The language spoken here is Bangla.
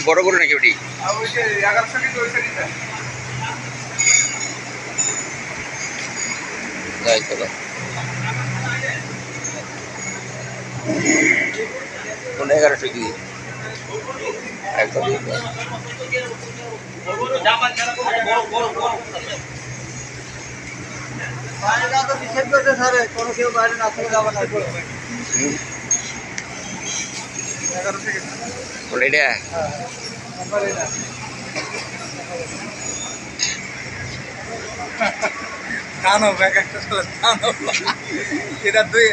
বড় গরু নাকি ওটি? যাই চলো, 1100 কি একদম কোনো কেউ বাইরে না থেকে যাবে না। 11 থেকে কানো ব্যাগ একটা কানো এটা দুই